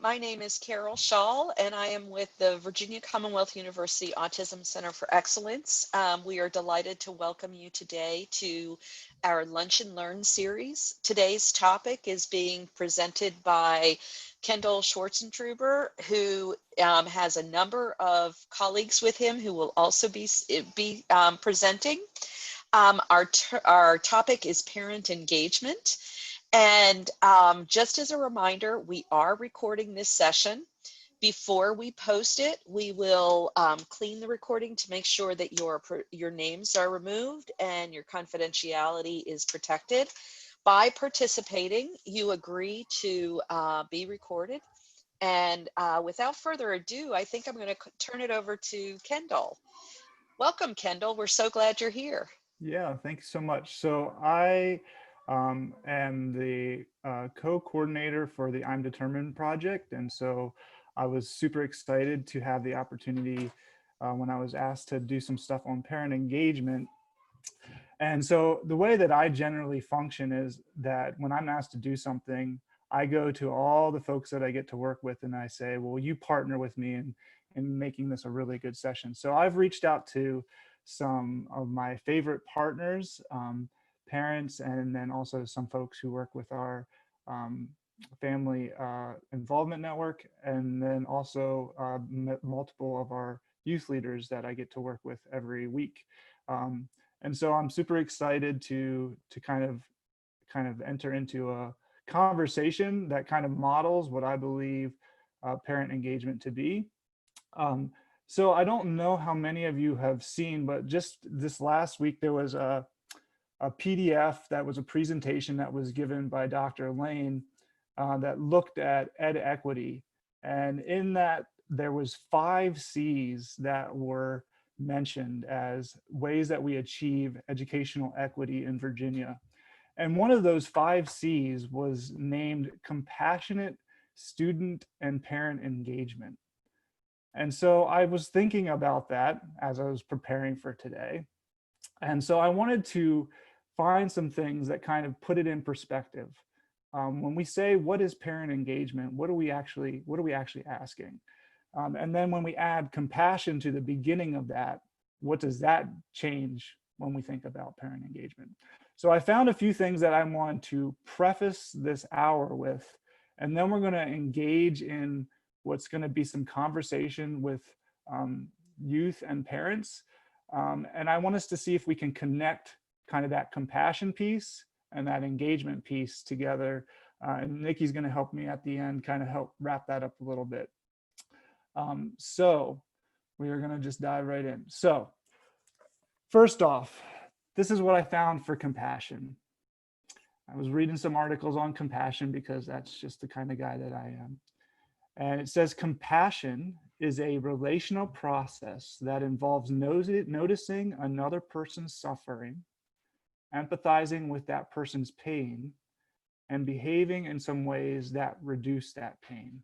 My name is Carol Shaw, and I am with the Virginia Commonwealth University Autism Center for Excellence. We are delighted to welcome you today to our Lunch and Learn series. Today's topic is being presented by Kendall Schwarzentruber, who has a number of colleagues with him who will also be presenting. Our topic is parent engagement. And just as a reminder, we are recording this session. Before we post it, we will clean the recording to make sure that your names are removed and your confidentiality is protected. By participating, you agree to be recorded. And without further ado, I think I'm going to turn it over to Kendall. Welcome, Kendall. We're so glad you're here. Yeah, thank you so much. So I am the co-coordinator for the I'm Determined project. And so I was super excited to have the opportunity when I was asked to do some stuff on parent engagement. And so the way that I generally function is that when I'm asked to do something, I go to all the folks that I get to work with and I say, well, you partner with me in making this a really good session. So I've reached out to some of my favorite partners, parents, and then also some folks who work with our family involvement network, and then also multiple of our youth leaders that I get to work with every week. And so I'm super excited to kind of enter into a conversation that kind of models what I believe parent engagement to be. So I don't know how many of you have seen, but just this last week, there was a PDF that was a presentation that was given by Dr. Lane that looked at ed equity. And in that, there was 5 C's that were mentioned as ways that we achieve educational equity in Virginia. And one of those 5 C's was named compassionate student and parent engagement. And so I was thinking about that as I was preparing for today. And so I wanted to find some things that kind of put it in perspective. When we say, what is parent engagement? What are we actually asking? And then when we add compassion to the beginning of that, what does that change when we think about parent engagement? So I found a few things that I want to preface this hour with, and then we're going to engage in what's going to be some conversation with youth and parents. And I want us to see if we can connect kind of that compassion piece and that engagement piece together. And Nikki's going to help me at the end, kind of help wrap that up a little bit. So we are going to just dive right in. So first off, this is what I found for compassion. I was reading some articles on compassion because that's just the kind of guy that I am. And it says compassion is a relational process that involves noticing another person's suffering, empathizing with that person's pain, and behaving in some ways that reduce that pain.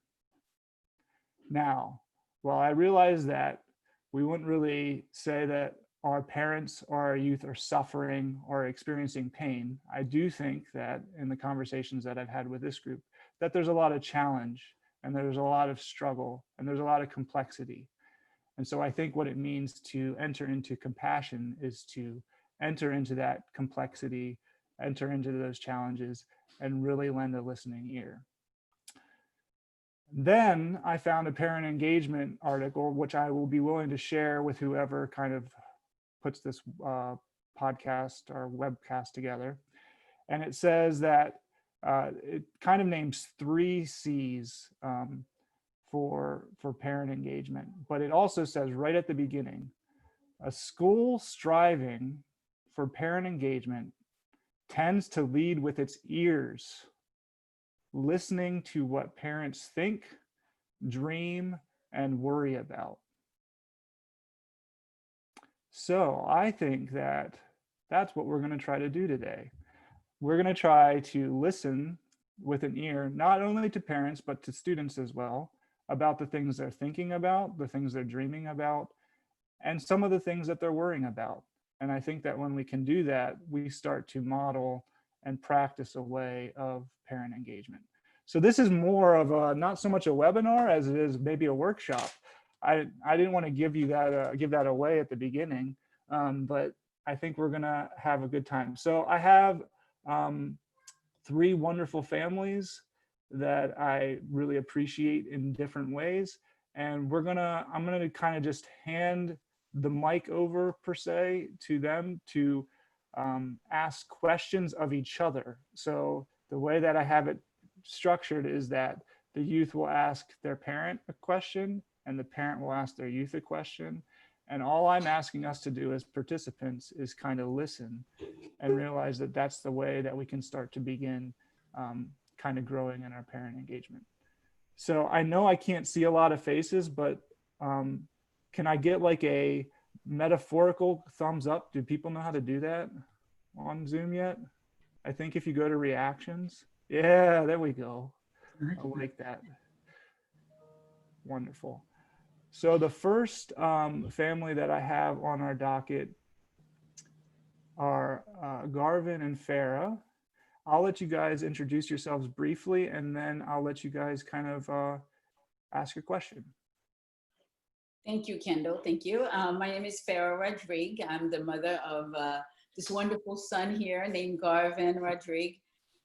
Now, while I realize that we wouldn't really say that our parents or our youth are suffering or experiencing pain, I do think that in the conversations that I've had with this group, that there's a lot of challenge and there's a lot of struggle and there's a lot of complexity. And so I think what it means to enter into compassion is to enter into that complexity, enter into those challenges, and really lend a listening ear. Then I found a parent engagement article, which I will be willing to share with whoever kind of puts this podcast or webcast together. And it says that it kind of names 3 C's for parent engagement, but it also says right at the beginning, a school striving for parent engagement tends to lead with its ears, listening to what parents think, dream, and worry about. So I think that that's what we're going to try to do today. We're going to try to listen with an ear, not only to parents, but to students as well, about the things they're thinking about, the things they're dreaming about, and some of the things that they're worrying about. And I think that when we can do that, we start to model and practice a way of parent engagement. So this is more of a, not so much a webinar as it is maybe a workshop. I didn't want to give you that, give that away at the beginning, but I think we're gonna have a good time. So I have 3 wonderful families that I really appreciate in different ways. And I'm gonna kind of just hand the mic over per se to them to ask questions of each other. So the way that I have it structured is that the youth will ask their parent a question and the parent will ask their youth a question. And all I'm asking us to do as participants is kind of listen and realize that that's the way that we can start to begin kind of growing in our parent engagement. So I know I can't see a lot of faces, but can I get like a metaphorical thumbs up? Do people know how to do that on Zoom yet? I think if you go to reactions, yeah, there we go. I like that. Wonderful. So the first family that I have on our docket are Garvan and Farah. I'll let you guys introduce yourselves briefly, and then I'll let you guys kind of ask a question. Thank you, Kendall. Thank you. My name is Farah Rodrigue. I'm the mother of this wonderful son here named Garvan Rodrigue,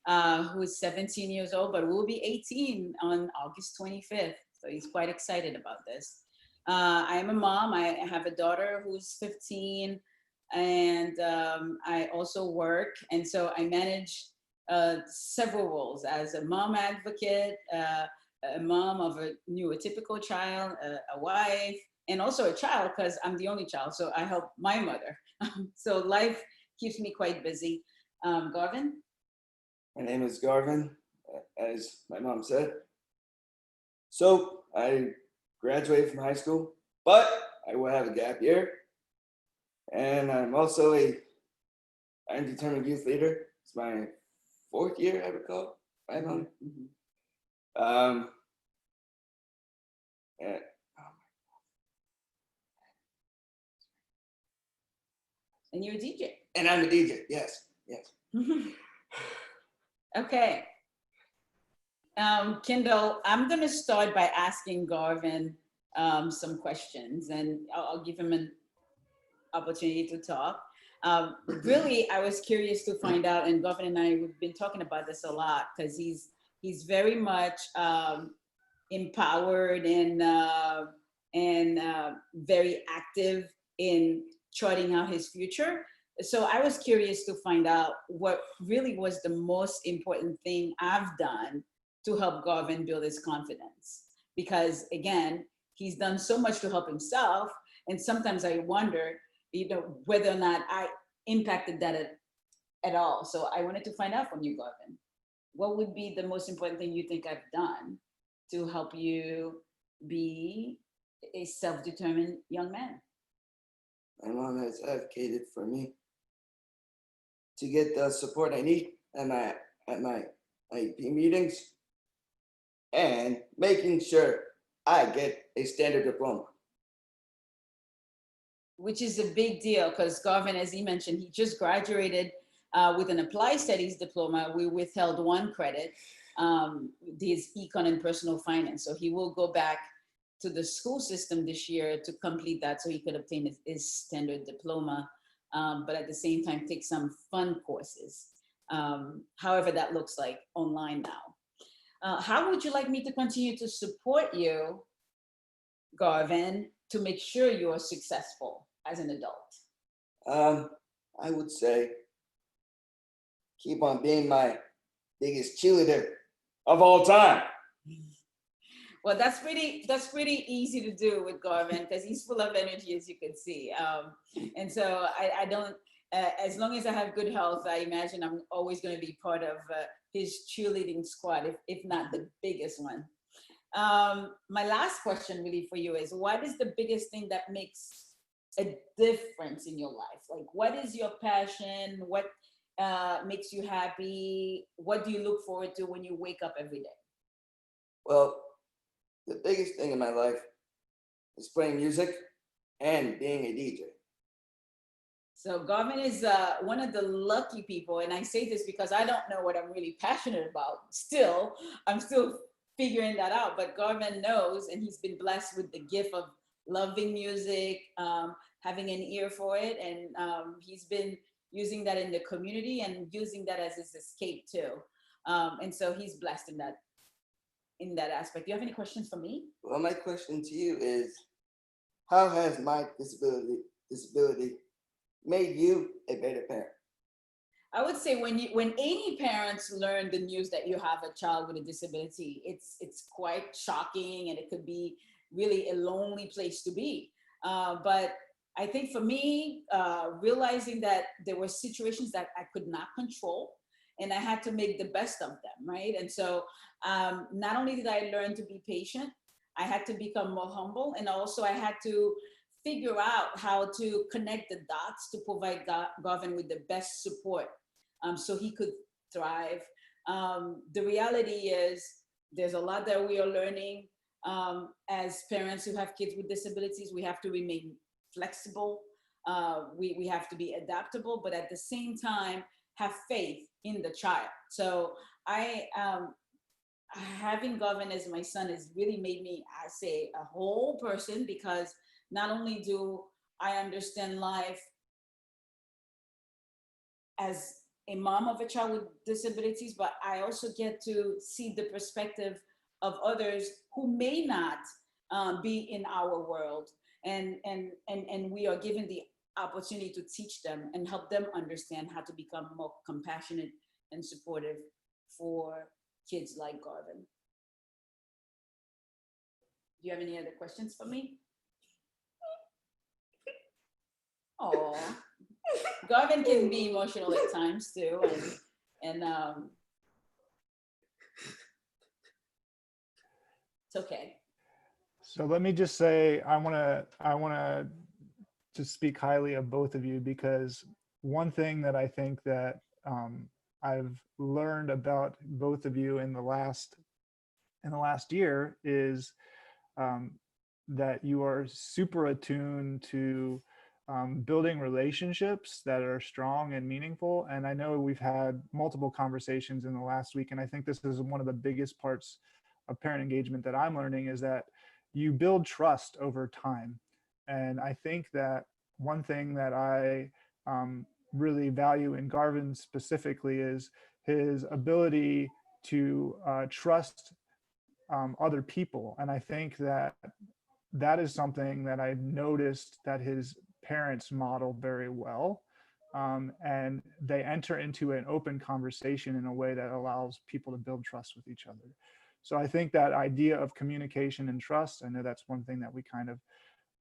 who is 17 years old, but will be 18 on August 25th. So he's quite excited about this. I am a mom. I have a daughter who's 15, and I also work. And so I manage several roles as a mom advocate, a mom of a neurotypical child, a wife, and also a child because I'm the only child. So I help my mother. So life keeps me quite busy. Garvan? My name is Garvan, as my mom said. So I graduated from high school, but I will have a gap year. And I'm also a undetermined youth leader. It's my 4th year, I recall. Right on. And, And you're a DJ. and I'm a DJ, yes. Okay. Kendall, I'm going to start by asking Garvan some questions, and I'll give him an opportunity to talk. Really, I was curious to find out, and Garvan and I, we've been talking about this a lot because he's very much empowered and very active in charting out his future. So I was curious to find out what really was the most important thing I've done to help Garvan build his confidence. Because again, he's done so much to help himself. And sometimes I wonder, whether or not I impacted that at all. So I wanted to find out from you, Garvan, what would be the most important thing you think I've done to help you be a self-determined young man? My mom has advocated for me to get the support I need at my IEP meetings and making sure I get a standard diploma. Which is a big deal because Garvan, as he mentioned, he just graduated with an applied studies diploma. We withheld 1 credit, his econ and personal finance. So he will go back to the school system this year to complete that so he could obtain his standard diploma, but at the same time take some fun courses, however that looks like online now. How would you like me to continue to support you, Garvan, to make sure you are successful as an adult? I would say keep on being my biggest cheerleader of all time. Well, that's pretty easy to do with Garvan because he's full of energy, as you can see. And so I don't, as long as I have good health, I imagine I'm always going to be part of his cheerleading squad, if not the biggest one. My last question really for you is, what is the biggest thing that makes a difference in your life? Like, what is your passion? What makes you happy? What do you look forward to when you wake up every day? Well, the biggest thing in my life is playing music and being a DJ. So Garvan is one of the lucky people, and I say this because I don't know what I'm really passionate about. Still, I'm still figuring that out, but Garvan knows, and he's been blessed with the gift of loving music, having an ear for it, and he's been using that in the community and using that as his escape too. And so he's blessed in that aspect. Do you have any questions for me? Well, my question to you is, how has my disability made you a better parent? I would say when any parents learn the news that you have a child with a disability, it's quite shocking, and it could be really a lonely place to be. But I think for me, realizing that there were situations that I could not control, and I had to make the best of them, right? And so not only did I learn to be patient, I had to become more humble, and also I had to figure out how to connect the dots to provide Garvan with the best support so he could thrive. The reality is there's a lot that we are learning as parents who have kids with disabilities. We have to remain flexible. We have to be adaptable, but at the same time, have faith in the child. So having Garvan as my son has really made me, I say, a whole person, because not only do I understand life as a mom of a child with disabilities, but I also get to see the perspective of others who may not be in our world. And we are given the opportunity to teach them and help them understand how to become more compassionate and supportive for kids like Garvan. Do you have any other questions for me? Oh, Garvan can be emotional at times too, and it's okay. So let me just say, I want to just speak highly of both of you, because one thing that I think that I've learned about both of you in the last year is that you are super attuned to building relationships that are strong and meaningful. And I know we've had multiple conversations in the last week, and I think this is one of the biggest parts of parent engagement that I'm learning, is that you build trust over time. And I think that one thing that I really value in Garvan specifically is his ability to trust other people. And I think that that is something that I noticed that his parents model very well. And they enter into an open conversation in a way that allows people to build trust with each other. So I think that idea of communication and trust, I know that's one thing that we kind of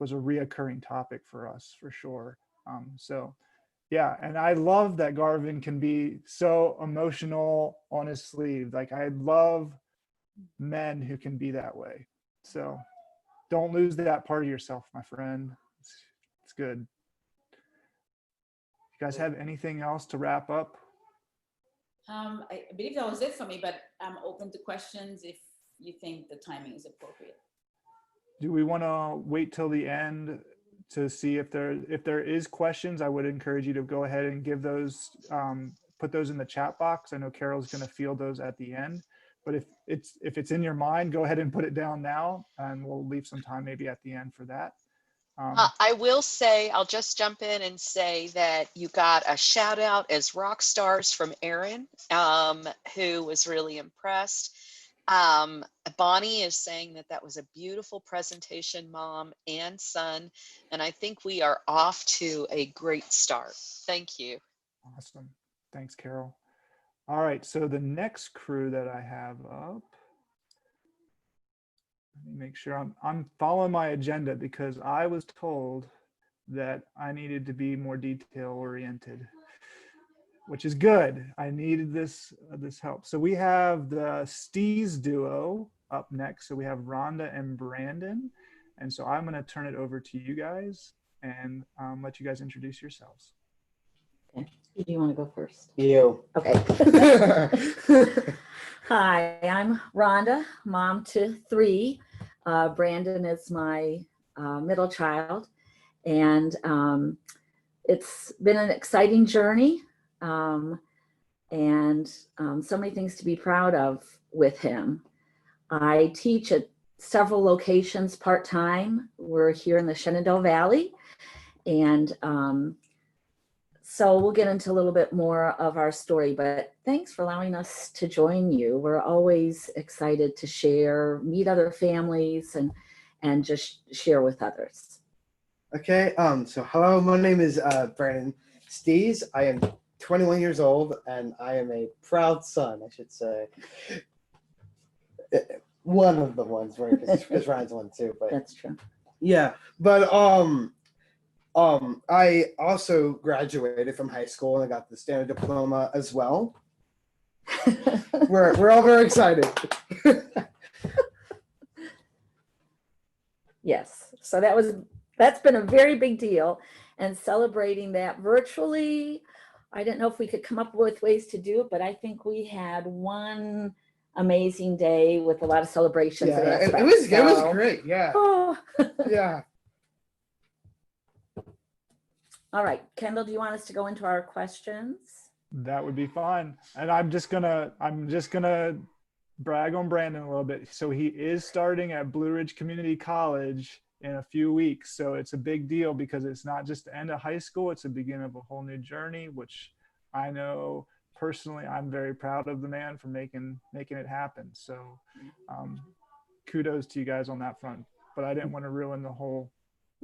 was a reoccurring topic for us, for sure. So yeah, and I love that Garvan can be so emotional on his sleeve. Like, I love men who can be that way. So don't lose that part of yourself, my friend. It's good. You guys have anything else to wrap up? I believe that was it for me, but I'm open to questions if you think the timing is appropriate. Do we want to wait till the end to see if there is questions? I would encourage you to go ahead and give those, put those in the chat box. I know Carol's going to field those at the end, but if it's in your mind, go ahead and put it down now, and we'll leave some time maybe at the end for that. I will say, I'll just jump in and say that you got a shout out as rock stars from Erin, who was really impressed. Bonnie is saying that that was a beautiful presentation, mom and son, and I think we are off to a great start. Thank you. Awesome. Thanks, Carol. All right, so the next crew that I have up, let me make sure I'm following my agenda, because I was told that I needed to be more detail oriented, which is good. I needed this help. So we have the Steez duo up next. So we have Rhonda and Brandon. And so I'm going to turn it over to you guys and let you guys introduce yourselves. Okay. Do you want to go first? You. Okay. Hi, I'm Rhonda, mom to 3. Brandon is my middle child. And it's been an exciting journey, and so many things to be proud of with him. I teach at several locations part-time. We're here in the Shenandoah Valley, and so we'll get into a little bit more of our story, but thanks for allowing us to join you. We're always excited to share, meet other families, and just share with others. Okay, so hello, my name is Brandon Stees. I am 21 years old, and I am a proud son, I should say. One of the ones, right? Because Ryan's one too. But That's true. yeah, but I also graduated from high school and I got the standard diploma as well. We're all very excited. Yes, so that's been a very big deal, and celebrating that virtually, I didn't know if we could come up with ways to do it, but I think we had one amazing day with a lot of celebrations. Yeah, and it was great. Yeah. Oh. Yeah. All right, Kendall, do you want us to go into our questions? That would be fine. And I'm just gonna brag on Brandon a little bit. So he is starting at Blue Ridge Community College in a few weeks. So it's a big deal because it's not just the end of high school, it's the beginning of a whole new journey, which I know personally I'm very proud of the man for making it happen. So kudos to you guys on that front. But I didn't want to ruin the whole,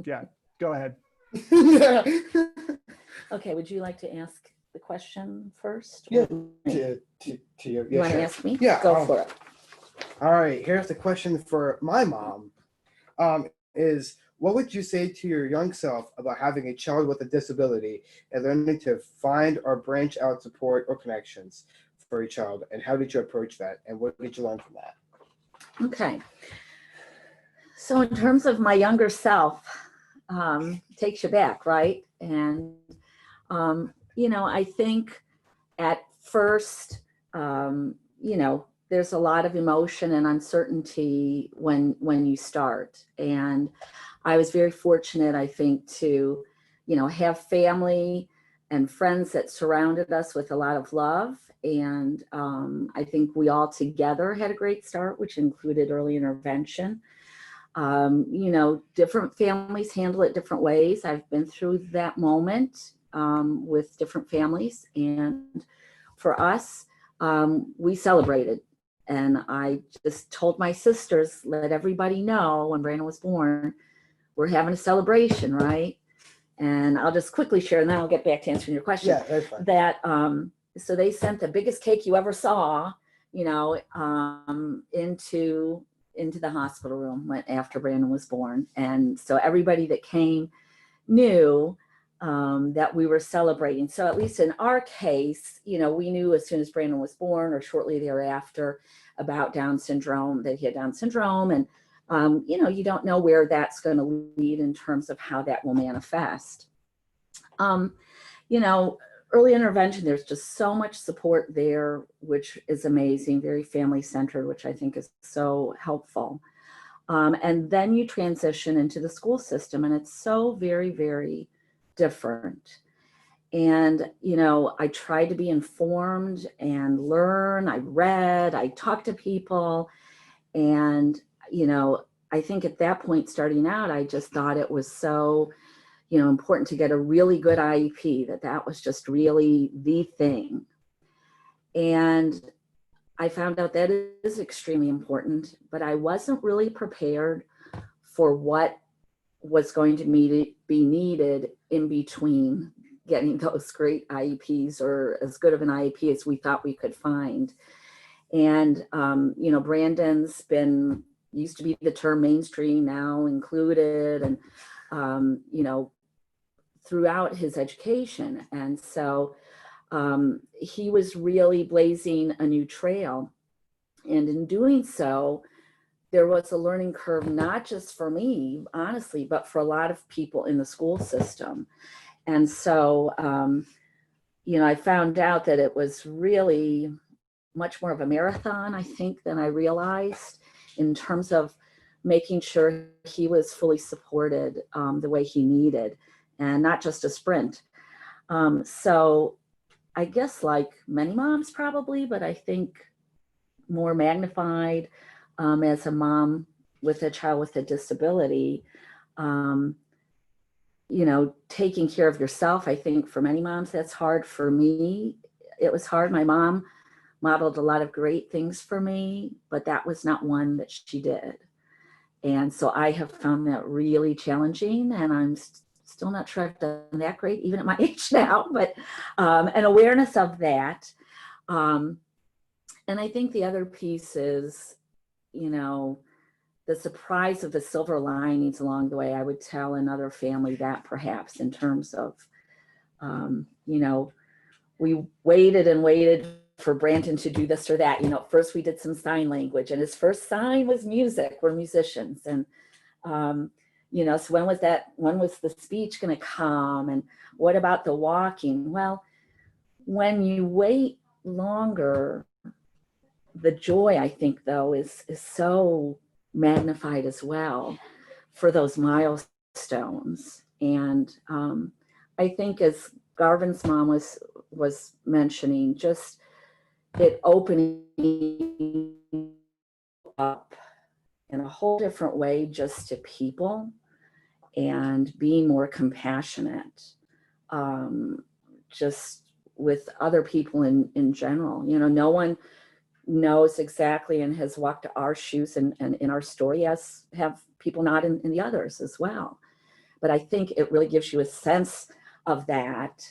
yeah, go ahead. Okay, would you like to ask the question first? Yeah. To you. You Yeah, want to sure. ask me? Yeah, Go for it. All right, here's the question for my mom. Is what would you say to your young self about having a child with a disability and learning to find or branch out support or connections for a child? And how did you approach that? And what did you learn from that? Okay. So in terms of my younger self, takes you back, right? And, I think at first, there's a lot of emotion and uncertainty when you start. And I was very fortunate, I think, to, have family and friends that surrounded us with a lot of love. And I think we all together had a great start, which included early intervention. Different families handle it different ways. I've been through that moment with different families. And for us, we celebrated. And I just told my sisters, let everybody know when Brandon was born, we're having a celebration, right? And I'll just quickly share, and then I'll get back to answering your question. Yeah, that's fine. That, so they sent the biggest cake you ever saw, into the hospital room after Brandon was born. And so everybody that came knew that we were celebrating. So at least in our case, we knew as soon as Brandon was born or shortly thereafter about Down syndrome, that he had Down syndrome. And, you don't know where that's going to lead in terms of how that will manifest. Early intervention, there's just so much support there, which is amazing, very family-centered, which I think is so helpful. And then you transition into the school system, and it's so very, very different. And, I tried to be informed and learn. I read, I talked to people. And, I think at that point, starting out, I just thought it was so important to get a really good IEP, that was just really the thing. And I found out that is extremely important, but I wasn't really prepared for what was going to be needed in between getting those great IEPs, or as good of an IEP as we thought we could find. And, Brandon's used to be the term mainstream, now included, and, throughout his education. And so he was really blazing a new trail. And in doing so, there was a learning curve, not just for me, honestly, but for a lot of people in the school system. And so, I found out that it was really much more of a marathon, I think, than I realized, in terms of making sure he was fully supported the way he needed. And not just a sprint. So I guess like many moms probably, but I think more magnified as a mom with a child with a disability, you know, taking care of yourself. I think for many moms, that's hard. For me, it was hard. My mom modeled a lot of great things for me, but that was not one that she did. And so I have found that really challenging, and I'm still not sure I've done that great, even at my age now, but an awareness of that. And I think the other piece is, you know, the surprise of the silver linings along the way. I would tell another family that perhaps in terms of, you know, we waited and waited for Brandon to do this or that. You know, first we did some sign language, and his first sign was music. We're musicians. And, you know, so when was the speech going to come? And what about the walking? Well, when you wait longer, the joy, I think, though, is so magnified as well for those milestones. And I think, as Garvan's mom was mentioning, just it opening up in a whole different way just to people and being more compassionate, just with other people in general. You know, no one knows exactly and has walked our shoes and in our story, as have people not in the others as well. But I think it really gives you a sense of that.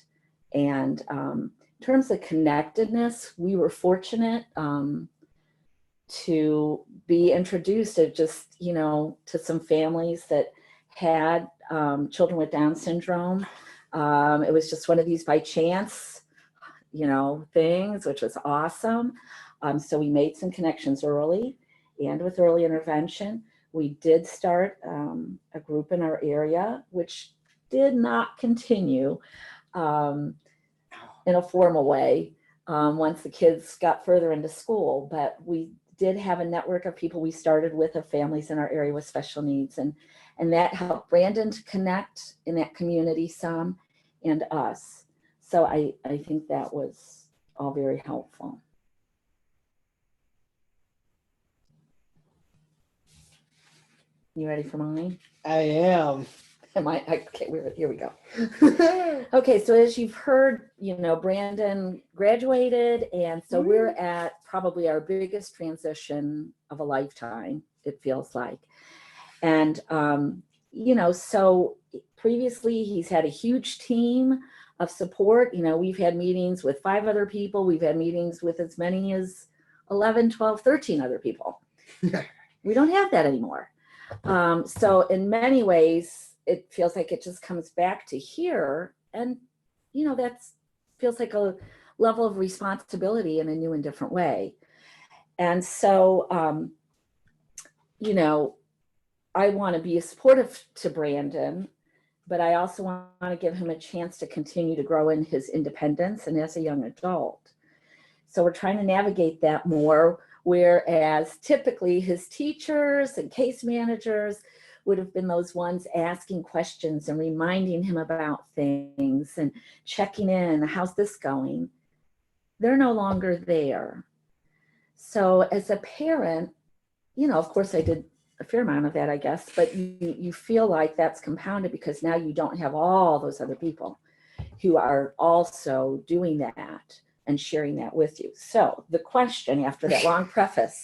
And in terms of connectedness, we were fortunate to be introduced to just, you know, to some families that had children with Down syndrome. It was just one of these by chance, you know, things, which was awesome. So we made some connections early, and with early intervention, we did start a group in our area, which did not continue in a formal way once the kids got further into school. But we did have a network of people we started with, of families in our area with special needs, and that helped Brandon to connect in that community some, and us. So I think that was all very helpful. You ready for mine? I am. Am I? Okay, here we go. Okay, so as you've heard, you know, Brandon graduated, and so we're at probably our biggest transition of a lifetime, it feels like. And, you know, so previously he's had a huge team of support. You know, we've had meetings with 5 other people. We've had meetings with as many as 11, 12, 13 other people. We don't have that anymore. So in many ways, it feels like it just comes back to here. And, you know, that's feels like a level of responsibility in a new and different way. And so, you know, I want to be supportive to Brandon, but I also want to give him a chance to continue to grow in his independence and as a young adult. So we're trying to navigate that more, whereas typically his teachers and case managers would have been those ones asking questions and reminding him about things and checking in, how's this going? They're no longer there. So as a parent, you know, of course I did a fair amount of that, I guess, but you feel like that's compounded because now you don't have all those other people who are also doing that and sharing that with you. So the question after that long preface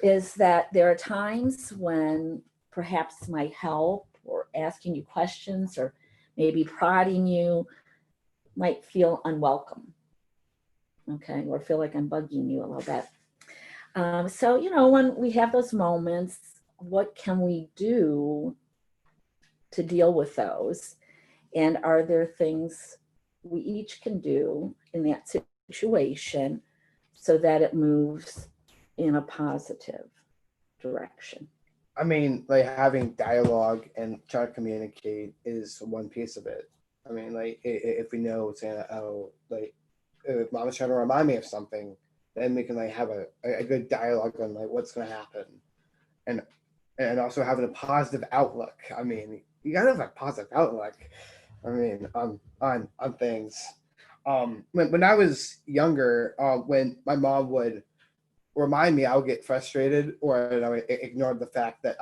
is that there are times when perhaps my help or asking you questions or maybe prodding you might feel unwelcome, okay, or feel like I'm bugging you a little bit. So, you know, when we have those moments, what can we do to deal with those? And are there things we each can do in that situation so that it moves in a positive direction? I mean, like having dialogue and trying to communicate is one piece of it. I mean, like if we know, saying, oh, like if mom's trying to remind me of something, then we can like have a good dialogue on like what's going to happen, and also having a positive outlook. I mean, you gotta have a positive outlook. I mean, on things. When I was younger, when my mom would remind me, I would get frustrated, or I would ignore the fact that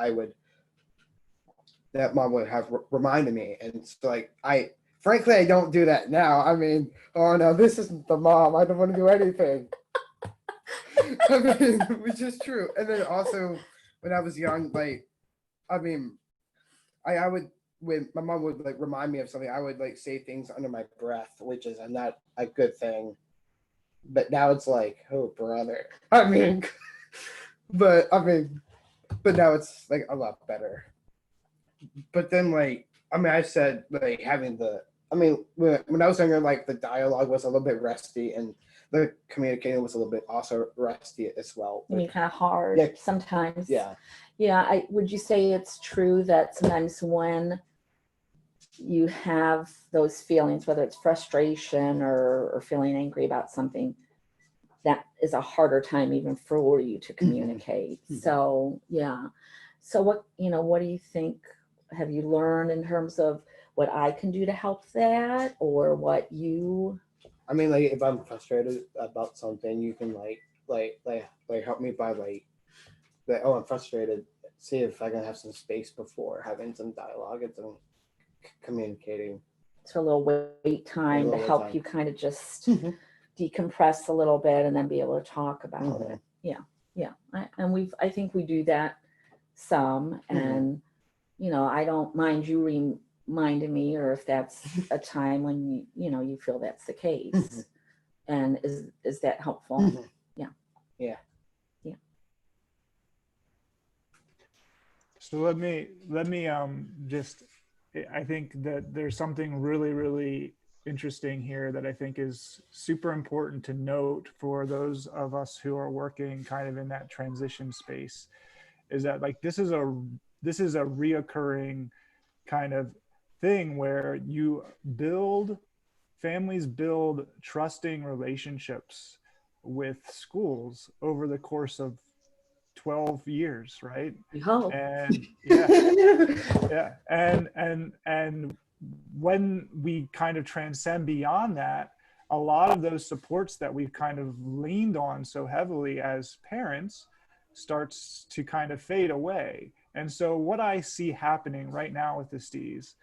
that mom would have reminded me. And it's like, frankly, I don't do that now. I mean, oh no, this isn't the mom. I don't want to do anything. I mean, which is true. And then also, when I was young, like, I mean, I would, when my mom would like remind me of something, I would like say things under my breath, which is not a good thing. But now it's like, oh brother. I mean, but now it's like a lot better. But then like, I mean, I said like having when I was younger, like the dialogue was a little bit rusty and the communicating was a little bit also rusty as well. I mean, kind of hard Yeah. sometimes. Yeah. Yeah. Would you say it's true that sometimes when you have those feelings, whether it's frustration or feeling angry about something, that is a harder time even for you to communicate. So yeah. So what do you think, have you learned in terms of what I can do to help that, or what you? I mean, like if I'm frustrated about something, you can like help me by like oh, I'm frustrated. See if I can have some space before having some dialogue and some communicating. So a little wait time to help you kind of just decompress a little bit and then be able to talk about it. Yeah. I think we do that some, and I don't mind you reminding me, or if that's a time when you feel that's the case. And is that helpful? Yeah. So let me just, I think that there's something really, really interesting here that I think is super important to note for those of us who are working kind of in that transition space, is that like this is a reoccurring kind of thing where families build trusting relationships with schools over the course of 12 years, right? We hope. And yeah. And when we kind of transcend beyond that, a lot of those supports that we've kind of leaned on so heavily as parents starts to kind of fade away. And so what I see happening right now with the STEs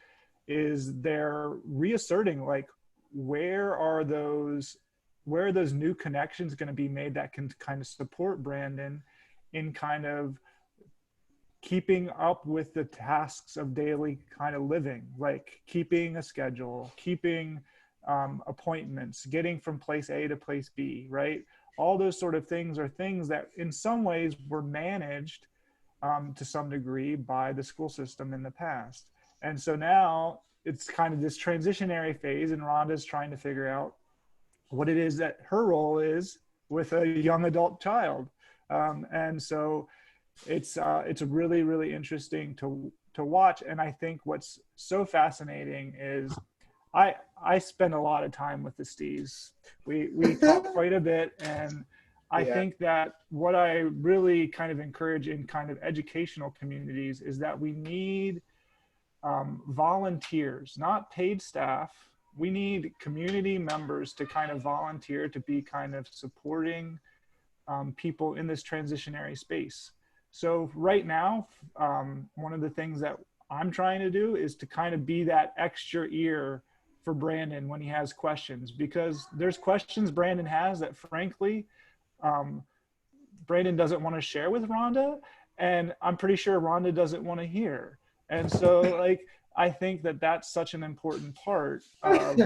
is they're reasserting like, where are those new connections going to be made that can kind of support Brandon in kind of keeping up with the tasks of daily kind of living, like keeping a schedule, keeping appointments, getting from place A to place B, right? All those sort of things are things that in some ways were managed to some degree by the school system in the past. And so now it's kind of this transitionary phase, and Rhonda's trying to figure out what it is that her role is with a young adult child. And so it's really, really interesting to watch. And I think what's so fascinating is I spend a lot of time with the STEs. We talk quite a bit, and I think that what I really kind of encourage in kind of educational communities is that we need volunteers, not paid staff. We need community members to kind of volunteer to be kind of supporting people in this transitionary space. So right now, one of the things that I'm trying to do is to kind of be that extra ear for Brandon when he has questions, because there's questions Brandon has that frankly, Brandon doesn't want to share with Rhonda, and I'm pretty sure Rhonda doesn't want to hear. And so like, I think that that's such an important part of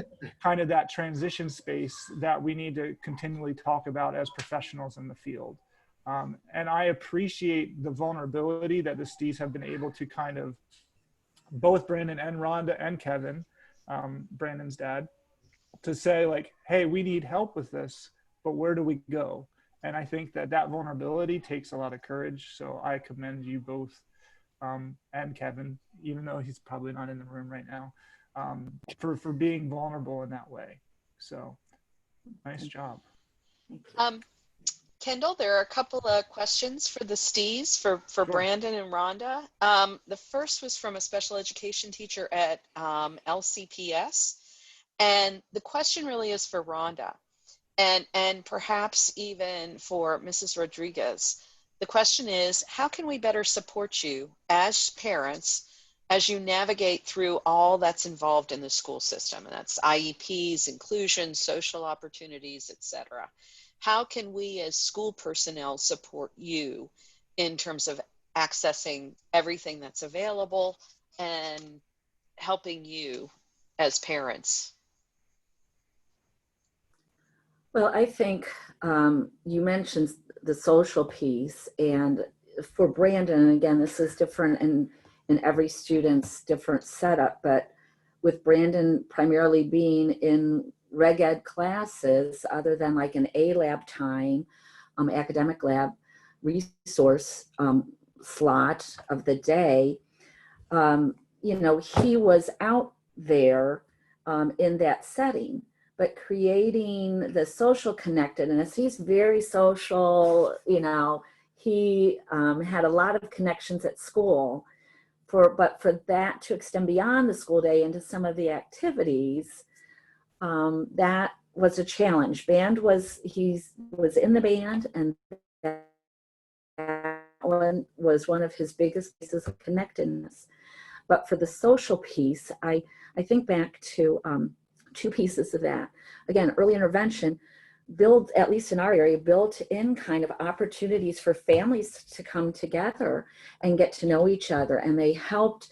kind of that transition space that we need to continually talk about as professionals in the field. And I appreciate the vulnerability that the STEs have been able to kind of, both Brandon and Rhonda and Kevin, Brandon's dad, to say like, hey, we need help with this, but where do we go? And I think that that vulnerability takes a lot of courage. So I commend you both, and Kevin, even though he's probably not in the room right now, for being vulnerable in that way. So nice job. Kendall, there are a couple of questions for the Stees, for Sure. Brandon and Rhonda. The first was from a special education teacher at LCPS. And the question really is for Rhonda and perhaps even for Mrs. Rodriguez. The question is, how can we better support you as parents as you navigate through all that's involved in the school system? And that's IEPs, inclusion, social opportunities, etc. How can we as school personnel support you in terms of accessing everything that's available and helping you as parents? Well, I think you mentioned the social piece, and for Brandon, and again, this is different in every student's different setup, but with Brandon primarily being in reg ed classes, other than like an A lab time, academic lab resource slot of the day, you know, he was out there in that setting. But creating the social connectedness, he's very social, you know, he had a lot of connections at school, but for that to extend beyond the school day into some of the activities, that was a challenge. He was in the band, and that one was one of his biggest pieces of connectedness. But for the social piece, I think back to two pieces of that. Again, early intervention built, at least in our area, built in kind of opportunities for families to come together and get to know each other. And they helped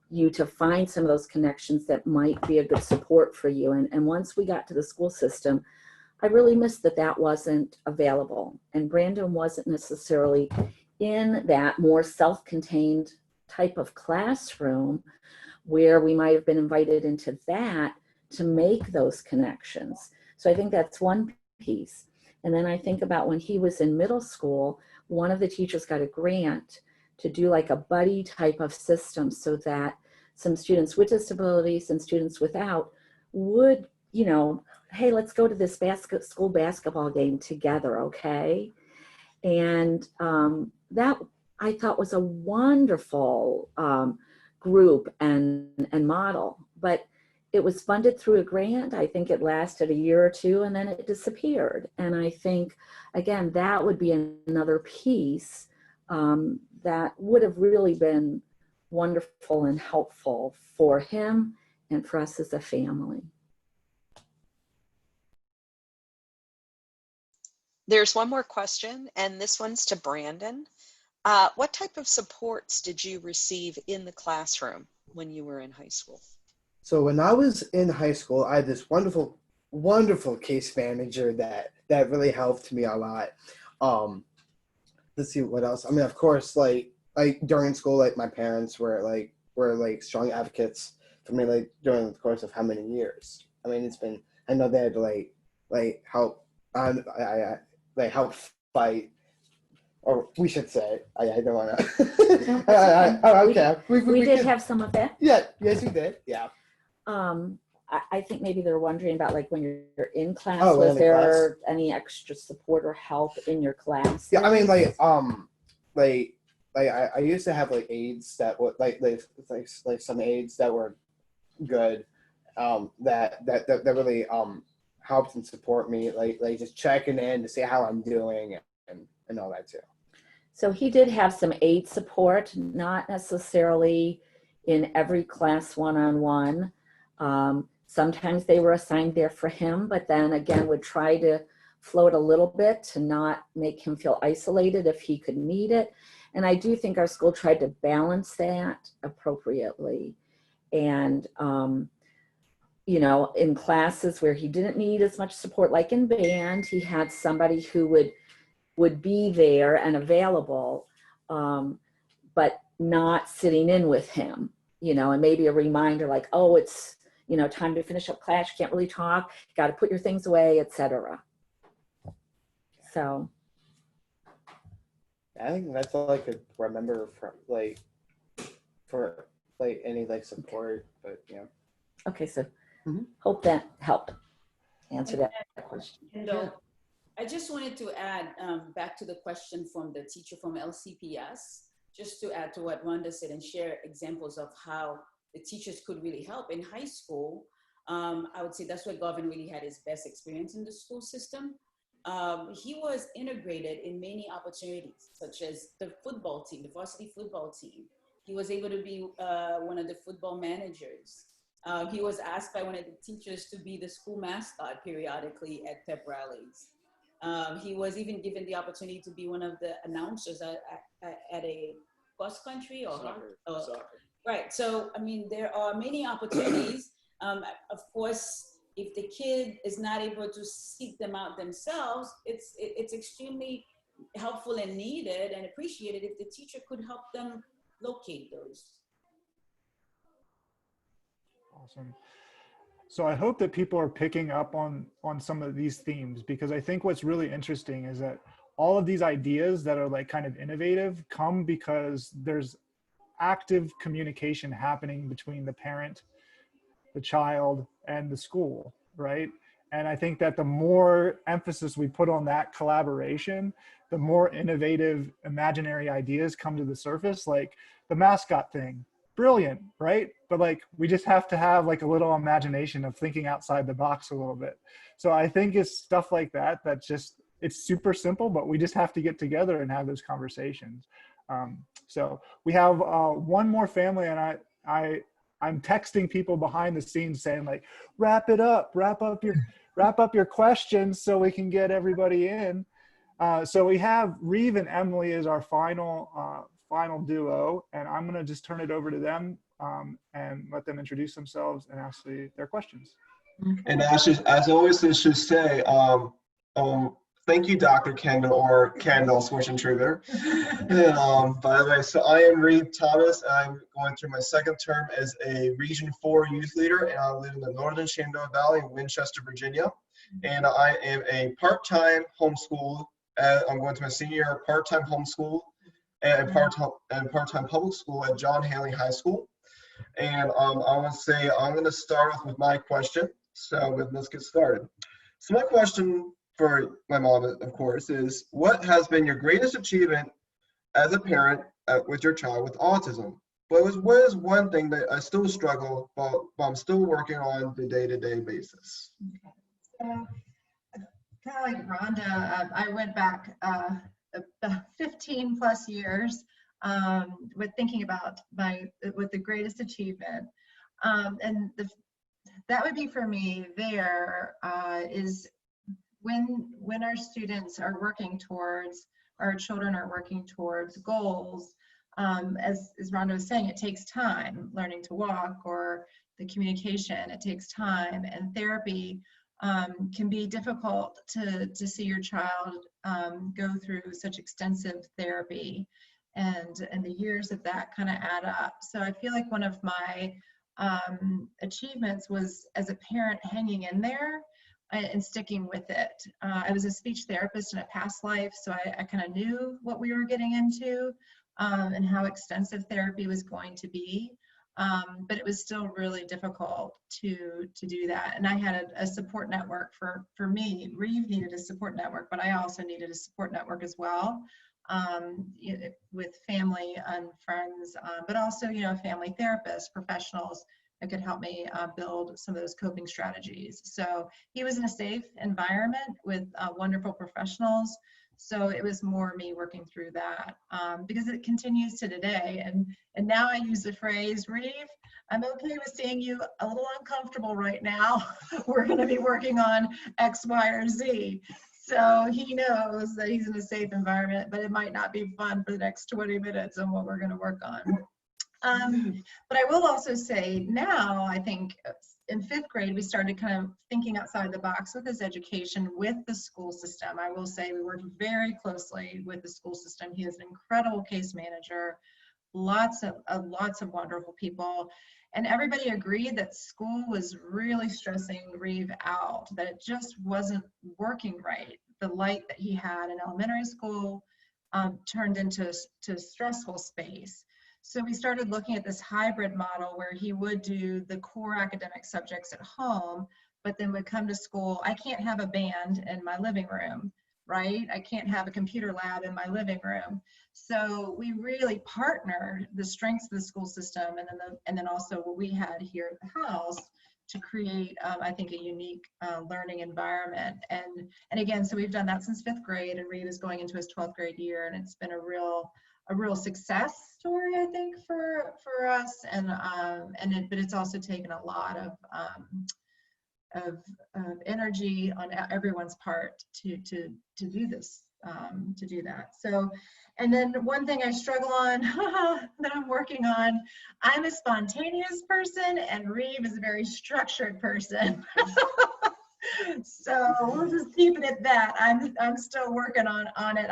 you to find some of those connections that might be a good support for you. And once we got to the school system, I really missed that wasn't available. And Brandon wasn't necessarily in that more self-contained type of classroom where we might have been invited into that to make those connections. So I think that's one piece. And then I think about when he was in middle school, one of the teachers got a grant to do like a buddy type of system so that some students with disabilities and students without would, you know, hey, let's go to this school basketball game together, okay? And that I thought was a wonderful group and model, but it was funded through a grant. I think it lasted a year or two and then it disappeared. And I think, again, that would be another piece that would have really been wonderful and helpful for him and for us as a family. There's one more question, and this one's to Brandon. What type of supports did you receive in the classroom when you were in high school? So when I was in high school, I had this wonderful, wonderful case manager that really helped me a lot. Let's see what else. I mean, of course, like during school, like my parents were strong advocates for me, like during the course of how many years. I mean, it's been, I know they had to like help, they help fight, or we should say, I don't want to. Okay, we did have some of that. Yeah, yes, we did. Yeah. I think maybe they're wondering about like when you're in class, Oh, was in there any extra support or help in your class? Yeah, I mean, I used to have like aides that would like some aides that were good, that really helped and support me, like just checking in to see how I'm doing and all that too. So he did have some aid support, not necessarily in every class one-on-one. Sometimes they were assigned there for him, but then again would try to float a little bit to not make him feel isolated if he could need it. And I do think our school tried to balance that appropriately. And, you know, in classes where he didn't need as much support, like in band, he had somebody who would be there and available, but not sitting in with him, you know, and maybe a reminder like, oh, it's, you know, time to finish up class, you can't really talk, you got to put your things away, etc. So I think that's all I could remember from for any support, but yeah. okay, so hope that helped answer that question. Kendall, I just wanted to add back to the question from the teacher from LCPS, just to add to what Rhonda said and share examples of how the teachers could really help. In high school, I would say that's where Garvan really had his best experience in the school system. He was integrated in many opportunities, such as the football team, the varsity football team. He was able to be one of the football managers. He was asked by one of the teachers to be the school mascot periodically at pep rallies. He was even given the opportunity to be one of the announcers at a cross country or soccer. Right. So, I mean, there are many opportunities. Of course, if the kid is not able to seek them out themselves, it's extremely helpful and needed and appreciated if the teacher could help them locate those. Awesome. So I hope that people are picking up on some of these themes, because I think what's really interesting is that all of these ideas that are like kind of innovative come because there's active communication happening between the parent, the child, and the school, right? And I think that the more emphasis we put on that collaboration, the more innovative imaginary ideas come to the surface, like the mascot thing. Brilliant, right? But like, we just have to have like a little imagination of thinking outside the box a little bit. So I think it's stuff like that, that just, it's super simple, but we just have to get together and have those conversations. So we have one more family, and I'm texting people behind the scenes saying like, wrap up your questions so we can get everybody in. So we have Reeve and Emily as our final duo, and I'm going to just turn it over to them and let them introduce themselves and ask their questions. And as always, I should say, thank you, Dr. Kendall, or Kendall, switch intruder. By the way, so I am Reeve Thomas. I'm going through my second term as a Region 4 youth leader, and I live in the Northern Shenandoah Valley in Winchester, Virginia. And I am a part-time homeschool. I'm going to my senior year part-time homeschool and part-time public school at John Haley High School. And I want to say I'm going to start off with my question. So let's get started. So my question for my mom, of course, is what has been your greatest achievement as a parent with your child with autism? What is one thing that I still struggle, but I'm still working on the day-to-day basis? Okay. So kind of like Rhonda, I went back 15 plus years with thinking about with the greatest achievement. And that would be for me is when our students are working towards, our children are working towards goals, as Rhonda was saying, it takes time, learning to walk or the communication, it takes time, and therapy can be difficult to see your child go through such extensive therapy, and the years that kind of add up. So I feel like one of my achievements was, as a parent, hanging in there and sticking with it. I was a speech therapist in a past life, so I kind of knew what we were getting into and how extensive therapy was going to be. But it was still really difficult to do that. And I had a support network for me. Reeve needed a support network, but I also needed a support network as well, with family and friends, but also, family therapists, professionals that could help me build some of those coping strategies. So he was in a safe environment with wonderful professionals. So it was more me working through that, because it continues to today. And now I use the phrase, Reeve, I'm okay with seeing you a little uncomfortable right now. We're going to be working on X, Y, or Z. So he knows that he's in a safe environment, but it might not be fun for the next 20 minutes on what we're going to work on. But I will also say now, I think in 5th grade, we started kind of thinking outside the box with his education with the school system. I will say we worked very closely with the school system. He is an incredible case manager, lots of wonderful people. And everybody agreed that school was really stressing Reeve out, that it just wasn't working right. The light that he had in elementary school turned into stressful space. So we started looking at this hybrid model where he would do the core academic subjects at home, but then would come to school. I can't have a band in my living room. right? I can't have a computer lab in my living room. So we really partnered the strengths of the school system and then also what we had here at the house to create, I think, a unique learning environment. And again, so we've done that since 5th grade, and Reeve is going into his 12th grade year, and it's been a real success story, I think, for us. But it's also taken a lot of energy on everyone's part to do this, to do that. So, and then one thing I struggle on that I'm working on, I'm a spontaneous person and Reeve is a very structured person. So we'll just keep it at that. I'm still working on it.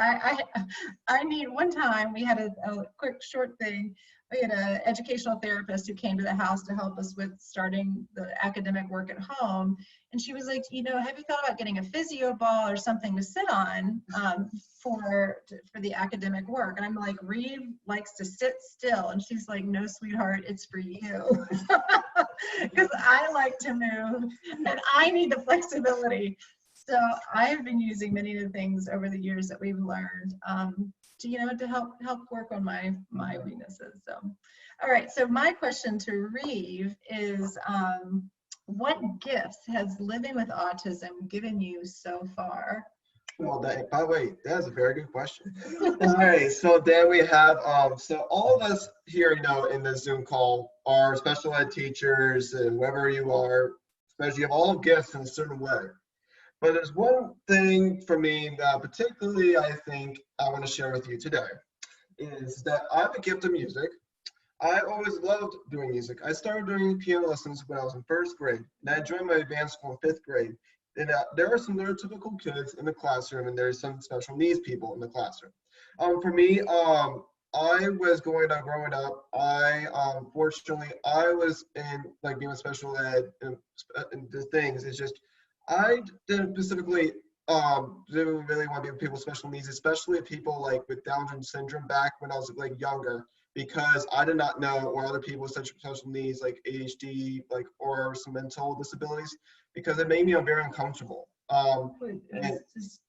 I need, one time we had a quick short thing. We had an educational therapist who came to the house to help us with starting the academic work at home. And she was like, have you thought about getting a physio ball or something to sit on for the academic work? And I'm like, Reeve likes to sit still. And she's like, no, sweetheart, it's for you. Because I like to move and I need the flexibility. So I've been using many of the things over the years that we've learned to help work on my weaknesses. So, all right. So my question to Reeve is, what gifts has living with autism given you so far? Well, by the way, that is a very good question. All right, so then we have, so all of us here, in the Zoom call are special ed teachers, and whoever you are, especially you have all gifts in a certain way. But there's one thing for me that particularly I think I want to share with you today, is that I have a gift of music. I always loved doing music. I started doing piano lessons when I was in 1st grade, and I joined my advanced school in 5th grade. And there are some neurotypical kids in the classroom, and there's some special needs people in the classroom. For me, I was growing up, fortunately, I was in being a special ed and the things. It's just, I didn't specifically didn't really want to be with people with special needs, especially people with Down syndrome back when I was younger, because I did not know, or other people with such special needs like ADHD, or some mental disabilities, because it made me very uncomfortable. Because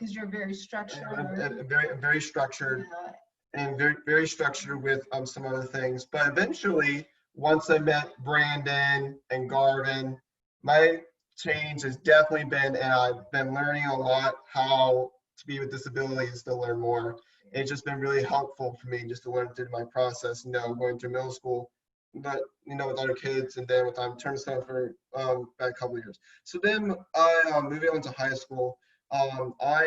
you're very structured. And very structured, yeah. And very structured with some other things. But eventually, once I met Brandon and Garvan, my change has definitely been, and I've been learning a lot how to be with disabilities, to learn more. It's just been really helpful for me just to learn through my process, going through middle school, but with other kids, and then with turnstile for about a couple of years. So then moving on to high school, I'm a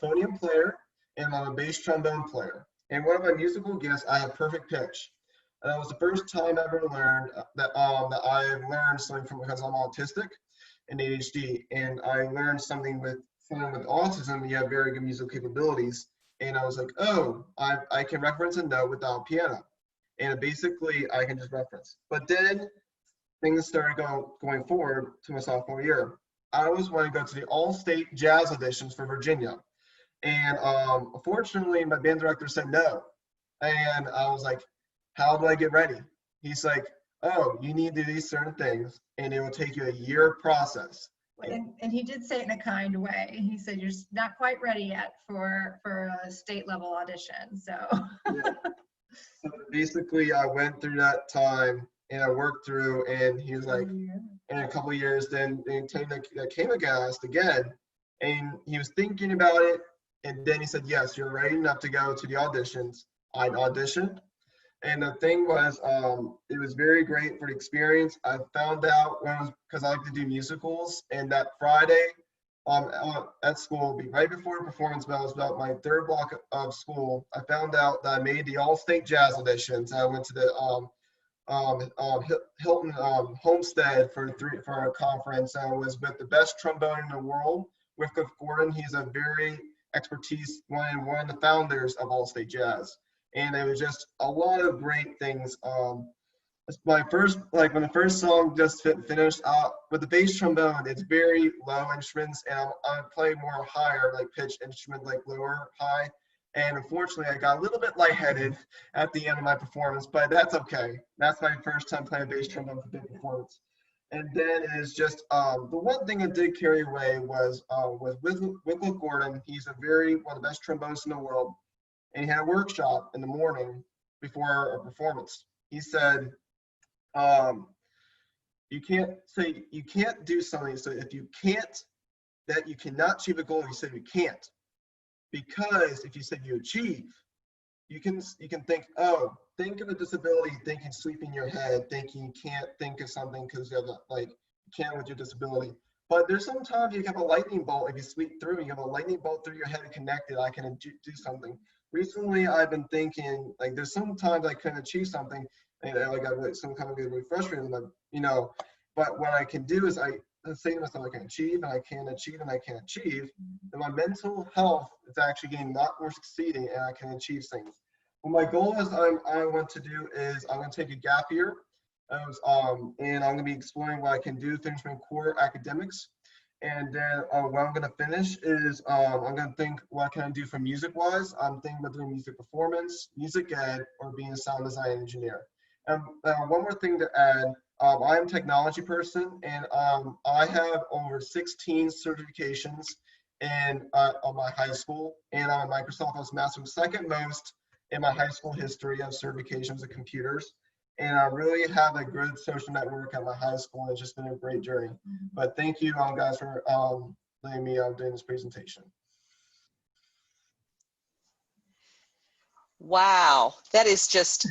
phonium player and I'm a bass trombone player. And one of my musical gifts, I have perfect pitch. And that was the first time I ever learned that I learned something because I'm autistic and ADHD, and I learned something with autism. You have very good musical capabilities, and I was like, oh, I can reference a note without piano, and basically I can just reference. But then things started going forward to my sophomore year. I always wanted to go to the all-state jazz auditions for Virginia, and unfortunately my band director said no, and I was like, how do I get ready? He's like, oh, you need to do these certain things, and it will take you a year process. And he did say it in a kind way. He said, you're not quite ready yet for a state level audition. So, yeah. So basically I went through that time and I worked through, and he was like, in a couple of years, then that came asked again, and he was thinking about it, and then he said, yes, you're ready enough to go to the auditions. I auditioned. And the thing was, it was very great for the experience. I found out because I like to do musicals, and that Friday at school, right before the performance, when I was about my 3rd block of school, I found out that I made the all-state jazz auditions. I went to the Hilton Homestead for a conference. I was with the best trombone in the world, Wycliffe Gordon. He's a very one of the founders of All-State Jazz. And it was just a lot of great things. My first, when the first song just finished, with the bass trombone, it's very low instruments, and I play more higher, pitched instrument, lower, high. And unfortunately, I got a little bit lightheaded at the end of my performance, but that's okay. That's my first time playing bass trombone for big performance. And then is just the one thing that did carry away was with Wickle Gordon. He's one of the best trombonists in the world, and he had a workshop in the morning before a performance. He said, you can't do something. So if you can't, that you cannot achieve a goal, you said you can't, because if you said you achieve, you can think, oh, think of a disability, thinking sweeping your head, thinking you can't think of something because you have you can't with your disability. But there's sometimes you have a lightning bolt. If you sweep through, you have a lightning bolt through your head and connect it. I can do something. Recently, I've been thinking there's sometimes I couldn't achieve something, and sometimes I get really frustrated. But what I can do is I say to myself, I can achieve, and I can achieve, and I can achieve. And my mental health is actually getting a lot more succeeding, and I can achieve things. Well, my goal is I want to do is I'm going to take a gap year, and I'm going to be exploring what I can do things from core academics. And then what I'm going to finish is I'm going to think, what can I do for music-wise? I'm thinking about doing music performance, music ed, or being a sound design engineer. And one more thing to add, I'm a technology person, and I have over 16 certifications on my high school, and I'm a Microsoft Office Master, second most in my high school history of certifications of computers. And I really have a good social network at my high school. It's just been a great journey. But thank you guys for letting me doing this presentation. Wow, that is just,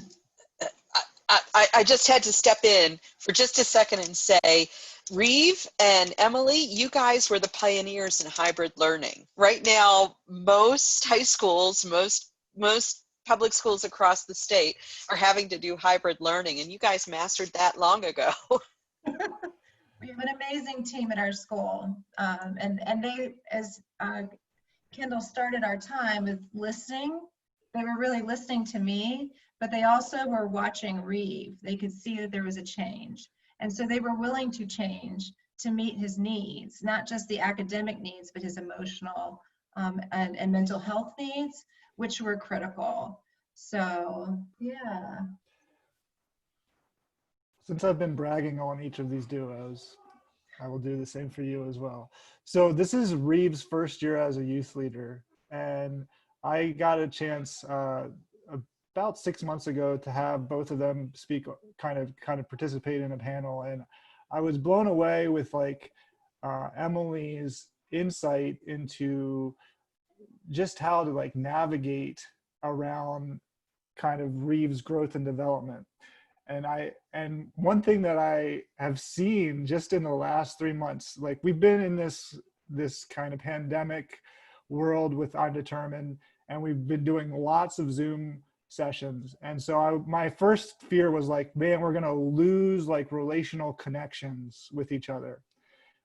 I just had to step in for just a second and say, Reeve and Emily, you guys were the pioneers in hybrid learning. Right now, most high schools, most public schools across the state are having to do hybrid learning, and you guys mastered that long ago. We have an amazing team at our school, and they, as Kendall started our time with listening, they were really listening to me, but they also were watching Reeve. They could see that there was a change, and so they were willing to change to meet his needs, not just the academic needs, but his emotional and mental health needs, which were critical. So, yeah. Since I've been bragging on each of these duos, I will do the same for you as well. So this is Reeve's first year as a youth leader, and I got a chance about 6 months ago to have both of them speak, kind of participate in a panel, and I was blown away with Emily's insight into just how to navigate around kind of Reeve's growth and development. And one thing that I have seen just in the last 3 months, we've been in this kind of pandemic world with Undetermined, and we've been doing lots of Zoom sessions. And so my first fear was man, we're gonna lose relational connections with each other.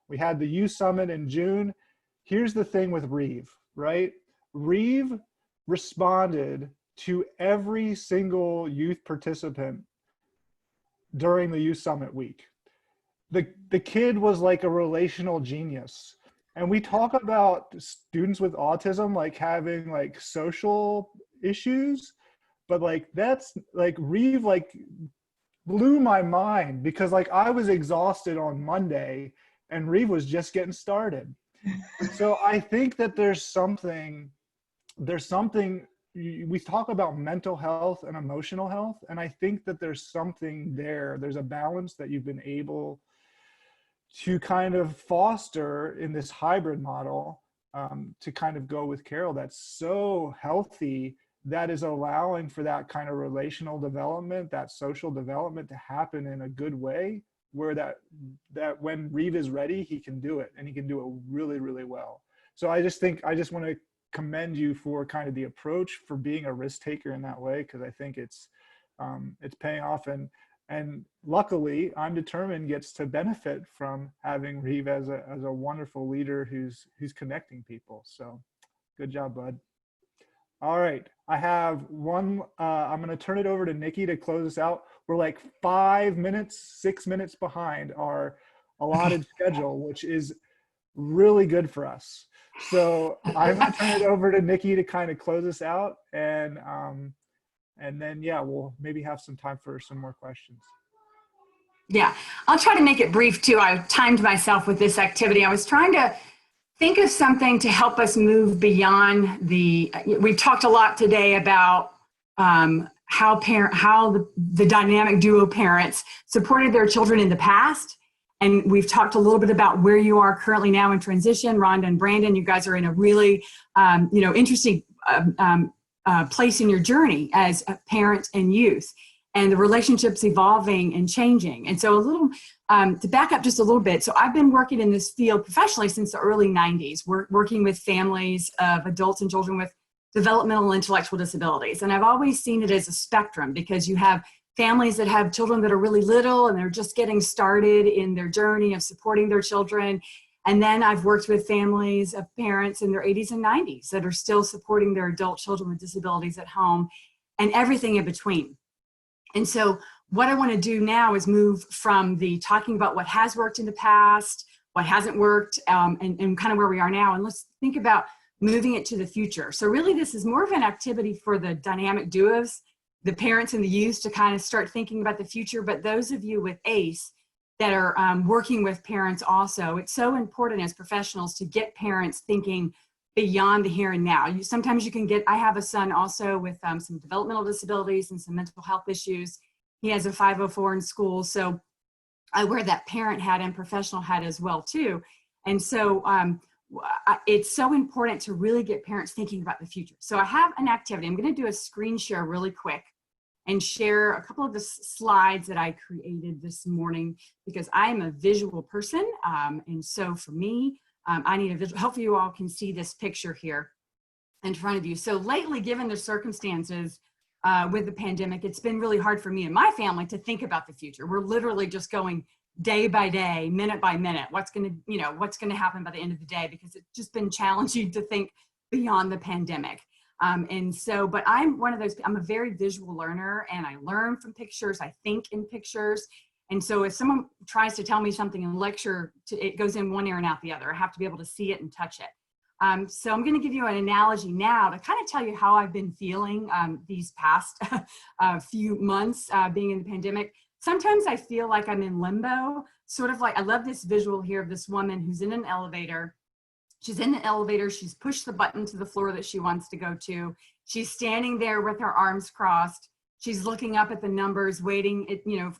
We had the Youth Summit in June. Here's the thing with Reeve, right? Reeve responded to every single youth participant during the Youth Summit week. The kid was like a relational genius. And we talk about students with autism having social issues, but that's Reeve blew my mind, because I was exhausted on Monday and Reeve was just getting started. So I think that there's something, we talk about mental health and emotional health, and I think that there's something there. There's a balance that you've been able to kind of foster in this hybrid model, to kind of go with Carol, that's so healthy, that is allowing for that kind of relational development, that social development to happen in a good way, where that when Reeve is ready, he can do it, and he can do it really, really well. So I just want to commend you for kind of the approach, for being a risk taker in that way, because I think it's paying off, and luckily Undetermined gets to benefit from having Reeve as a wonderful leader who's connecting people. So good job, bud. All right, I have one. I'm going to turn it over to Nikki to close us out. We're 5 minutes, 6 minutes behind our allotted schedule, which is really good for us. So I'm going to turn it over to Nikki to kind of close us out, and then, yeah, we'll maybe have some time for some more questions. Yeah, I'll try to make it brief too. I timed myself with this activity. I was trying to think of something to help us move beyond we've talked a lot today about how the dynamic duo parents supported their children in the past. And we've talked a little bit about where you are currently now in transition. Rhonda and Brandon, you guys are in a really, interesting place in your journey as a parent and youth, and the relationships evolving and changing. And so to back up just a little bit, so I've been working in this field professionally since the early 90s, working with families of adults and children with developmental and intellectual disabilities. And I've always seen it as a spectrum, because you have families that have children that are really little and they're just getting started in their journey of supporting their children. And then I've worked with families of parents in their 80s and 90s that are still supporting their adult children with disabilities at home, and everything in between. And so what I want to do now is move from the talking about what has worked in the past, what hasn't worked, and kind of where we are now. And let's think about moving it to the future. So really this is more of an activity for the dynamic duos, the parents and the youth, to kind of start thinking about the future. But those of you with ACE that are working with parents also, it's so important as professionals to get parents thinking beyond the here and now. Sometimes you can get, I have a son also with some developmental disabilities and some mental health issues. He has a 504 in school. So I wear that parent hat and professional hat as well too. And so it's so important to really get parents thinking about the future. So I have an activity. I'm going to do a screen share really quick and share a couple of the slides that I created this morning, because I am a visual person. And so for me, I need a visual. Hopefully you all can see this picture here in front of you. So lately, given the circumstances with the pandemic, it's been really hard for me and my family to think about the future. We're literally just going day by day, minute by minute, what's going to happen by the end of the day, because it's just been challenging to think beyond the pandemic. And so, but I'm one of those, I'm a very visual learner, and I learn from pictures, I think in pictures. And so if someone tries to tell me something in lecture, it goes in one ear and out the other. I have to be able to see it and touch it. So I'm going to give you an analogy now to kind of tell you how I've been feeling these past few months being in the pandemic. Sometimes I feel like I'm in limbo, sort of like, I love this visual here of this woman who's in an elevator. She's in the elevator, she's pushed the button to the floor that she wants to go to. She's standing there with her arms crossed. She's looking up at the numbers, waiting,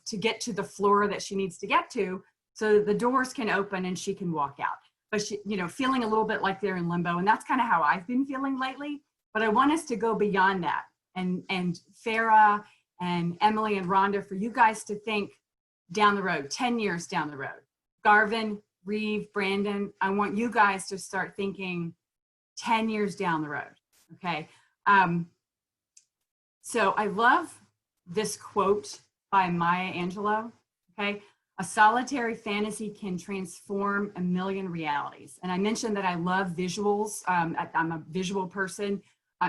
to get to the floor that she needs to get to, so that the doors can open and she can walk out. But she, feeling a little bit like they're in limbo, and that's kind of how I've been feeling lately. But I want us to go beyond that, and Farah and Emily and Rhonda, for you guys to think down the road, 10 years down the road. Garvan, Reeve, Brandon, I want you guys to start thinking 10 years down the road, okay? So I love this quote by Maya Angelou, okay? A solitary fantasy can transform a million realities. And I mentioned that I love visuals. I'm a visual person.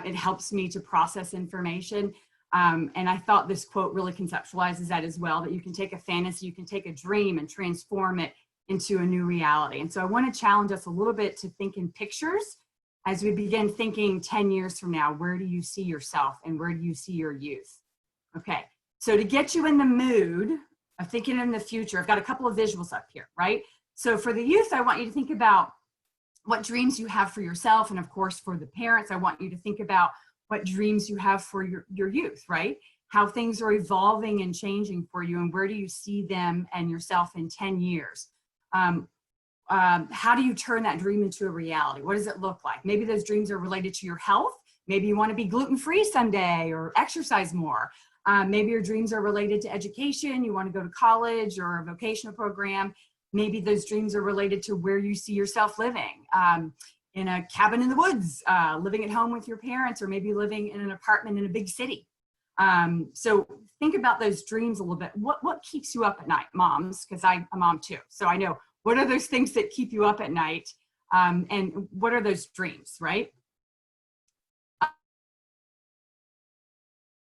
It helps me to process information. And I thought this quote really conceptualizes that as well, that you can take a fantasy, you can take a dream and transform it into a new reality. And so I want to challenge us a little bit to think in pictures as we begin thinking 10 years from now. Where do you see yourself and where do you see your youth? Okay, so to get you in the mood of thinking in the future, I've got a couple of visuals up here, right? So for the youth, I want you to think about what dreams you have for yourself. And of course, for the parents, I want you to think about what dreams you have for your youth, right? How things are evolving and changing for you, and where do you see them and yourself in 10 years? How do you turn that dream into a reality? What does it look like? Maybe those dreams are related to your health. Maybe you want to be gluten-free someday or exercise more. Maybe your dreams are related to education. You want to go to college or a vocational program. Maybe those dreams are related to where you see yourself living, in a cabin in the woods, living at home with your parents, or maybe living in an apartment in a big city. So think about those dreams a little bit. What keeps you up at night, moms? Because I'm a mom too, so I know. What are those things that keep you up at night? And what are those dreams, right?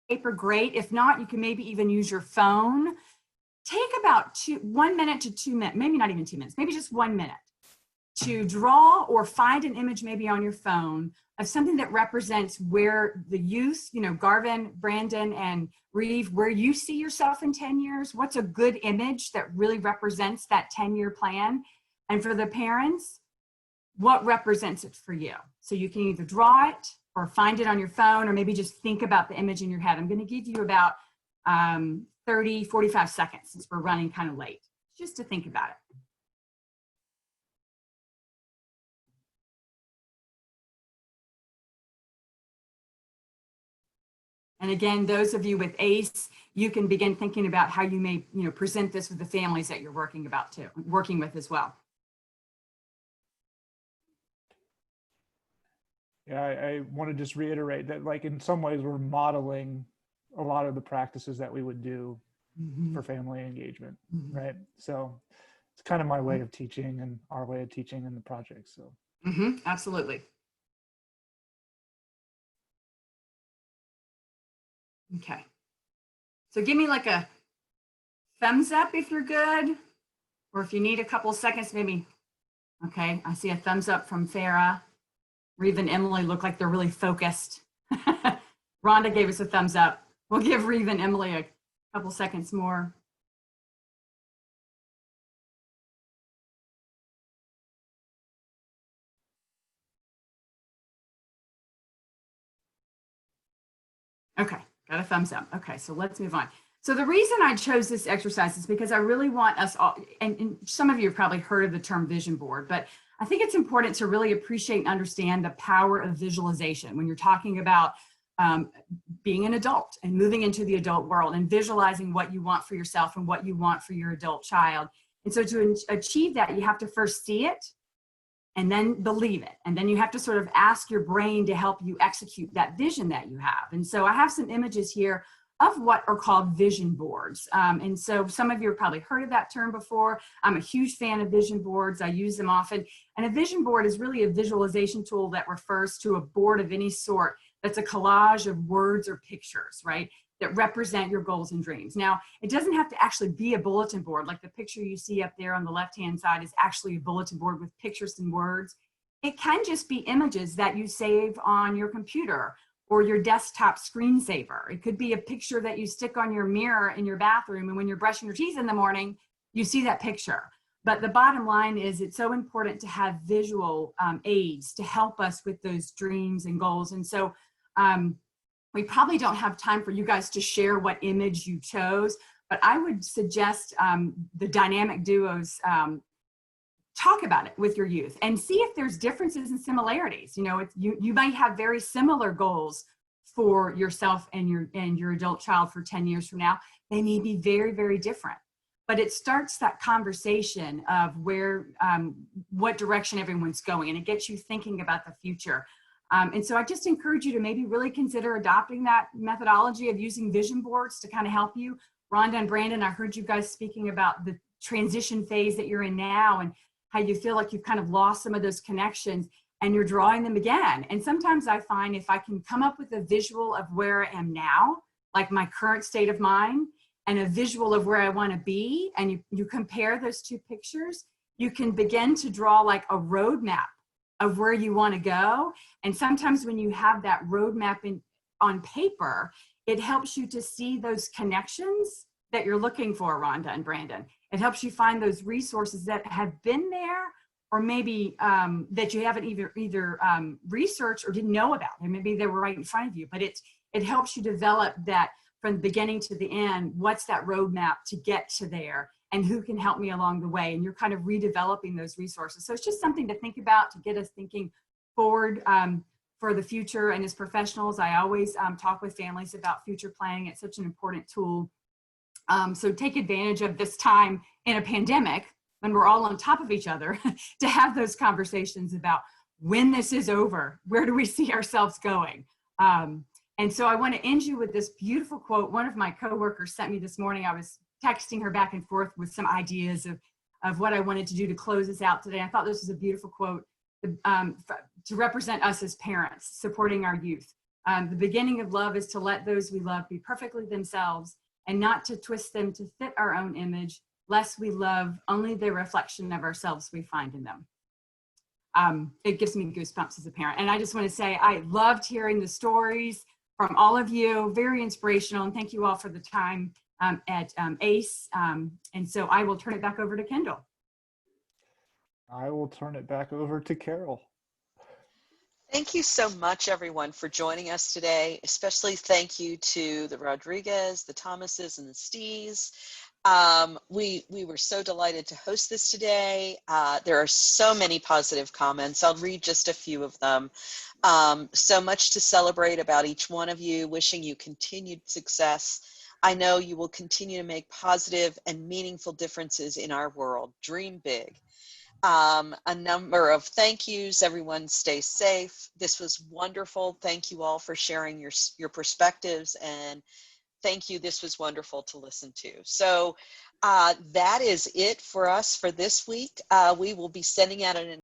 Paper, great. If not, you can maybe even use your phone. Take about 1 minute to 2 minutes, maybe not even 2 minutes, maybe just 1 minute to draw or find an image maybe on your phone of something that represents where the youth, you know, Garvan, Brandon, and Reeve, where you see yourself in 10 years. What's a good image that really represents that 10-year plan? And for the parents, what represents it for you? So you can either draw it or find it on your phone, or maybe just think about the image in your head. I'm going to give you about 30, 45 seconds since we're running kind of late, just to think about it. And again, those of you with ACE, you can begin thinking about how you may, you know, present this with the families that you're working with as well. Yeah, I want to just reiterate that, like, in some ways we're modeling a lot of the practices that we would do for family engagement, right? So it's kind of my way of teaching and our way of teaching in the project. So absolutely. Okay. So give me like a thumbs up if you're good, or if you need a couple of seconds, maybe. Okay, I see a thumbs up from Farah. Reeve and Emily look like they're really focused. Rhonda gave us a thumbs up. We'll give Reeve and Emily a couple seconds more. Okay, got a thumbs up. Okay, so let's move on. So the reason I chose this exercise is because I really want us all, and some of you have probably heard of the term vision board, but I think it's important to really appreciate and understand the power of visualization when you're talking about being an adult and moving into the adult world and visualizing what you want for yourself and what you want for your adult child. And so to achieve that, you have to first see it and then believe it. And then you have to sort of ask your brain to help you execute that vision that you have. And so I have some images here of what are called vision boards. And so some of you have probably heard of that term before. I'm a huge fan of vision boards. I use them often. And a vision board is really a visualization tool that refers to a board of any sort that's a collage of words or pictures, right, that represent your goals and dreams. Now, it doesn't have to actually be a bulletin board. Like the picture you see up there on the left-hand side is actually a bulletin board with pictures and words. It can just be images that you save on your computer or your desktop screensaver. It could be a picture that you stick on your mirror in your bathroom, and when you're brushing your teeth in the morning, you see that picture. But the bottom line is it's so important to have visual aids to help us with those dreams and goals. And so we probably don't have time for you guys to share what image you chose, but I would suggest the dynamic duos talk about it with your youth and see if there's differences and similarities. You know, you might have very similar goals for yourself and your adult child for 10 years from now. They may be very, very different, but it starts that conversation of where, what direction everyone's going, and it gets you thinking about the future. And so I just encourage you to maybe really consider adopting that methodology of using vision boards to kind of help you. Rhonda and Brandon, I heard you guys speaking about the transition phase that you're in now and how you feel like you've kind of lost some of those connections and you're drawing them again. And sometimes I find if I can come up with a visual of where I am now, like my current state of mind, and a visual of where I want to be, and you compare those two pictures, you can begin to draw like a roadmap of where you want to go. And sometimes when you have that roadmap on paper, it helps you to see those connections that you're looking for, Rhonda and Brandon. It helps you find those resources that have been there, or maybe that you haven't either researched or didn't know about, and maybe they were right in front of you. But it helps you develop that from the beginning to the end. What's that roadmap to get to there, and who can help me along the way? And you're kind of redeveloping those resources. So it's just something to think about to get us thinking forward for the future. And as professionals, I always talk with families about future planning. It's such an important tool. So take advantage of this time in a pandemic when we're all on top of each other to have those conversations about when this is over, where do we see ourselves going? And so I want to end you with this beautiful quote. One of my coworkers sent me this morning. I was texting her back and forth with some ideas of what I wanted to do to close this out today. I thought this was a beautiful quote to represent us as parents supporting our youth. The beginning of love is to let those we love be perfectly themselves and not to twist them to fit our own image, lest we love only the reflection of ourselves we find in them. it gives me goosebumps as a parent. And I just want to say, I loved hearing the stories from all of you, very inspirational. And thank you all for the time at ACE. And so I will turn it back over to Kendall. I will turn it back over to Carol. Thank you so much, everyone, for joining us today. Especially thank you to the Rodriguez, the Thomases, and the Stees. We were so delighted to host this today. There are so many positive comments. I'll read just a few of them. So much to celebrate about each one of you, wishing you continued success. I know you will continue to make positive and meaningful differences in our world. Dream big. A number of thank yous. Everyone stay safe. This was wonderful. Thank you all for sharing your perspectives, and thank you. This was wonderful to listen to. So that is it for us for this week. We will be sending out an